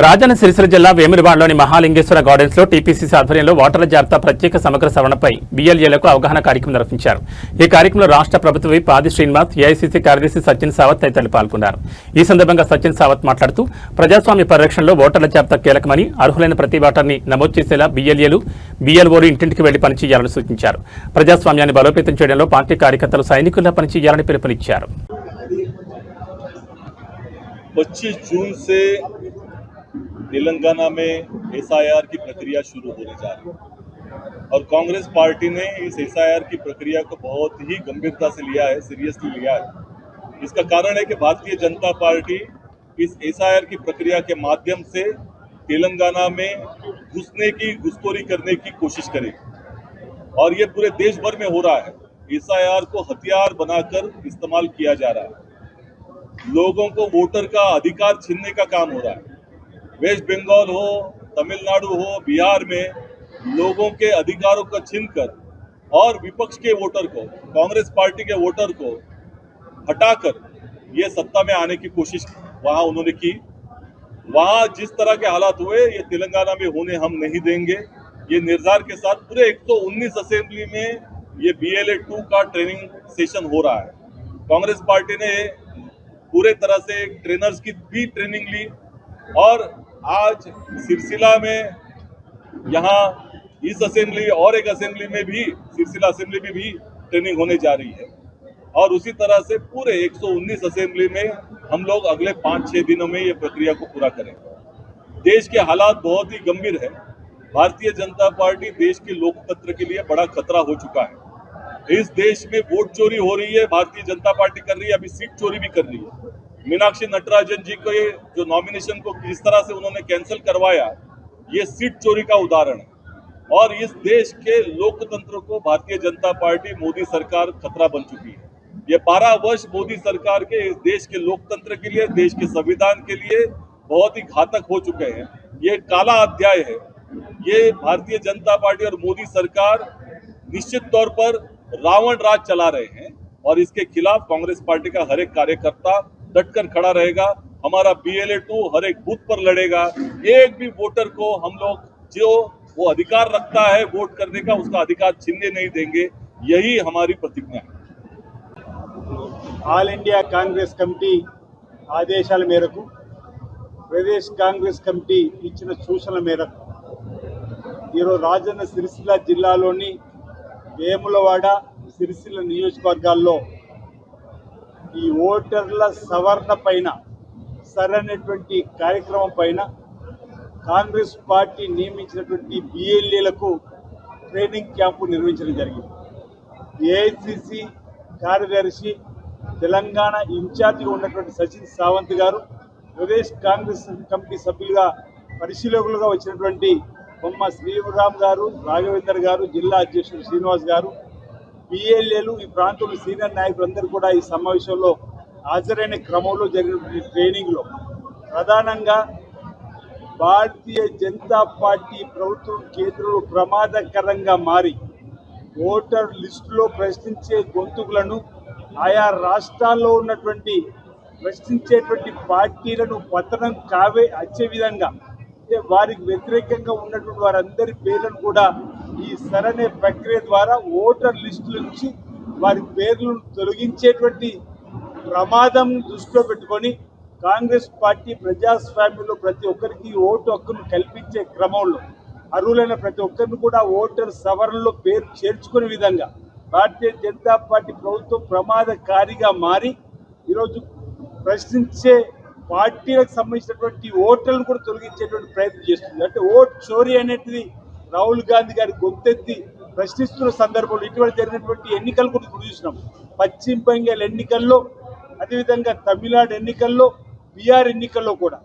రాజన్న సిరిసిల్ల జిల్లా వేములవాడలోని మహాలింగేశ్వర గార్డెన్స్ లో టీపీసీసీ ఆధ్వర్యంలో ఓటర్ల జాబితా ప్రత్యేక సమగ్ర సవరణపై బీఎల్ఏలకు అవగాహన కార్యక్రమం నిర్వహించారు. ఈ కార్యక్రమంలో రాష్ట్ర ప్రభుత్వ విప్ ఆది శ్రీనివాస్, ఏఐసీసీ కార్యదర్శి సచిన్ సావత్ తదితరులు పాల్గొన్నారు. ఈ సందర్భంగా సచిన్ సావత్ మాట్లాడుతూ ప్రజాస్వామ్య పరిరక్షణలో ఓటర్ల జాబితా కీలకమని, అర్హులైన ప్రతి ఓటర్ని నమోదు చేసేలా బీఎల్ఏలు, బీఎల్ఓలు ఇంటింటికి వెళ్లి పనిచేయాలని సూచించారు. ప్రజాస్వామ్యాన్ని బలోపేతం చేయడంలో పార్టీ కార్యకర్తలు సైనికుల్లా పనిచేయాలని పిలుపునిచ్చారు. 25 जून से तेलंगाना में एसआईआर की प्रक्रिया शुरू होने जा रही है और कांग्रेस पार्टी ने इस एसआईआर की प्रक्रिया को बहुत ही गंभीरता से लिया है, सीरियसली लिया है। इसका कारण है कि भारतीय जनता पार्टी इस एसआईआर की प्रक्रिया के माध्यम से तेलंगाना में घुसने की, घुसखोरी करने की कोशिश करेगी और ये पूरे देश भर में हो रहा है। एसआईआर को हथियार बनाकर इस्तेमाल किया जा रहा है। लोगों को वोटर का अधिकार छीनने का काम हो रहा है। वेस्ट बंगाल हो, तमिलनाडु हो, बिहार में लोगों के अधिकारों को छीनकर और विपक्ष के वोटर को, कांग्रेस पार्टी के वोटर को हटाकर ये सत्ता में आने की कोशिश वहां उन्होंने की। वहां जिस तरह के हालात हुए ये तेलंगाना में होने हम नहीं देंगे। ये निर्धार के साथ पूरे 119 असेंबली में ये BLA 2 का ट्रेनिंग सेशन हो रहा है। कांग्रेस पार्टी ने पूरे तरह से ट्रेनर्स की भी ट्रेनिंग ली और आज सिरसिला में यहाँ इस असेंबली और एक असेंबली में भी, सिरसिला असेंबली में भी ट्रेनिंग होने जा रही है और उसी तरह से पूरे 119 असेंबली में हम लोग अगले 5-6 दिनों में ये प्रक्रिया को पूरा करेंगे। देश के हालात बहुत ही गंभीर है। भारतीय जनता पार्टी देश के लोकतंत्र के लिए बड़ा खतरा हो चुका है। इस देश में वोट चोरी हो रही है, भारतीय जनता पार्टी कर रही है, अभी सीट चोरी भी कर रही है। मीनाक्षी नटराजन जी को ये जो नॉमिनेशन को किस तरह से उन्होंने कैंसिल करवाया, ये सीट चोरी का उदाहरण है और इस देश के लोकतंत्र को भारतीय जनता पार्टी, मोदी सरकार खतरा बन चुकी है। ये 12 वर्ष मोदी सरकार के इस देश के लोकतंत्र के लिए, देश के संविधान के लिए बहुत ही घातक हो चुके हैं। ये काला अध्याय है। ये भारतीय जनता पार्टी और मोदी सरकार निश्चित तौर पर रावण राज चला रहे हैं और इसके खिलाफ कांग्रेस पार्टी का हर एक कार्यकर्ता डटकर खड़ा रहेगा। हमारा BLA 2 हर एक बूथ पर लड़ेगा। एक भी वोटर को हम लोग जो वो अधिकार रखता है वोट करने का, उसका अधिकार छीनने नहीं देंगे। यही हमारी प्रतिज्ञा है। ఆల్ ఇండియా కాంగ్రెస్ కమిటీ ఆదేశాల మేరకు ప్రదేశ్ కాంగ్రెస్ కమిటీ ఇచ్చిన సూచనల మేరకు ఈరోజు రాజన్న సిరిసిల్ల జిల్లాలోని వేములవాడ, సిరిసిల్ల నియోజకవర్గాల్లో ఈ ఓటర్ల సవరణ పైన సరైనటువంటి కార్యక్రమం పైన కాంగ్రెస్ పార్టీ నియమించినటువంటి BLAలకు ట్రైనింగ్ క్యాంపు నిర్వహించడం జరిగింది. ఏఐసిసి కార్యదర్శి, తెలంగాణ ఇన్ఛార్జిగా ఉన్నటువంటి సచిన్ సావంత్ గారు, ప్రదేశ్ కాంగ్రెస్ కమిటీ సభ్యులుగా పరిశీలకులుగా వచ్చినటువంటి బొమ్మ శ్రీరామ్ గారు, రాఘవేందర్ గారు, జిల్లా అధ్యక్షుడు శ్రీనివాస్ గారు, BLAలు, ఈ ప్రాంతంలో సీనియర్ నాయకులందరూ కూడా ఈ సమావేశంలో హాజరైన క్రమంలో జరిగినటువంటి ట్రైనింగ్లో ప్రధానంగా భారతీయ జనతా పార్టీ ప్రభుత్వం కేంద్రంలో ప్రమాదకరంగా మారి ఓటర్ లిస్టులో ప్రశ్నించే గొంతుకులను, ఆయా రాష్ట్రాల్లో ఉన్నటువంటి ప్రశ్నించేటువంటి పార్టీలను పతనం వచ్చే విధంగా, వారికి వ్యతిరేకంగా ఉన్నటువంటి వారందరి పేర్లను కూడా ఈ సరైన ప్రక్రియ ద్వారా ఓటర్ లిస్టుల నుంచి వారి పేర్లను తొలగించేటువంటి ప్రమాదం దృష్టిలో పెట్టుకొని కాంగ్రెస్ పార్టీ ప్రజాస్వామ్యంలో ప్రతి ఒక్కరికి ఓటు హక్కును కల్పించే క్రమంలో అర్హులైన ప్రతి ఒక్కరిని కూడా ఓటర్ సవరణలో పేరు చేర్చుకునే విధంగా భారతీయ జనతా పార్టీ ప్రభుత్వం ప్రమాదకారిగా మారి ఈరోజు ప్రశ్నించే పార్టీలకు సంబంధించినటువంటి ఓటర్లను కూడా తొలగించేటువంటి ప్రయత్నం చేస్తుంది. అంటే ఓట్ చోరీ అనేది రాహుల్ గాంధీ గారి గొంతెత్తి ప్రశ్నిస్తున్న సందర్భంలో ఇటీవల జరిగినటువంటి ఎన్నికలు కూడా చూసినాం. పశ్చిమ బెంగాల్ ఎన్నికల్లో, అదేవిధంగా తమిళనాడు ఎన్నికల్లో, బీహార్ ఎన్నికల్లో కూడా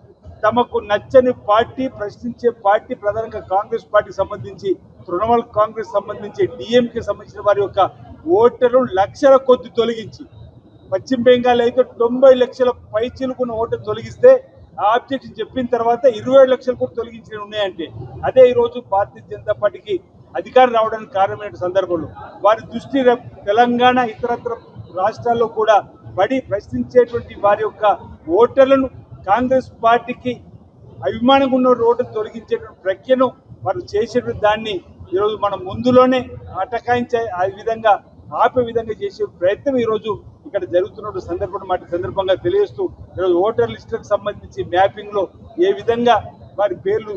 తమకు నచ్చని పార్టీ, ప్రశ్నించే పార్టీ, ప్రధానంగా కాంగ్రెస్ పార్టీకి సంబంధించి, తృణమూల్ కాంగ్రెస్ సంబంధించి, DMK సంబంధించిన వారి యొక్క ఓటర్లు లక్షల కొద్ది తొలగించి, పశ్చిమ బెంగాల్ అయితే 90 లక్షల పైచిలుకున్న ఓటర్ తొలగిస్తే ఆ ఆబ్జెక్షన్ చెప్పిన తర్వాత 27 లక్షలు కూడా తొలగించినవి ఉన్నాయంటే అదే ఈరోజు భారతీయ జనతా పార్టీకి అధికారం రావడానికి కారణమైన సందర్భంలో వారి దృష్టి తెలంగాణ, ఇతరత్ర రాష్ట్రాల్లో కూడా పడి ప్రశ్నించేటువంటి వారి యొక్క ఓటర్లను కాంగ్రెస్ పార్టీకి అభిమానంగా ఉన్న రోడ్డు తొలగించేటువంటి ప్రక్రియను వారు చేసేటువంటి దాన్ని ఈరోజు మనం ముందులోనే అటకాయించే ఆ విధంగా ఆపే విధంగా చేసే ప్రయత్నం ఈరోజు ఇక్కడ జరుగుతున్న సందర్భంగా తెలియజేస్తూ ఈరోజు ఓటర్ లిస్టులకు సంబంధించి మ్యాపింగ్లో ఏ విధంగా వారి పేర్లు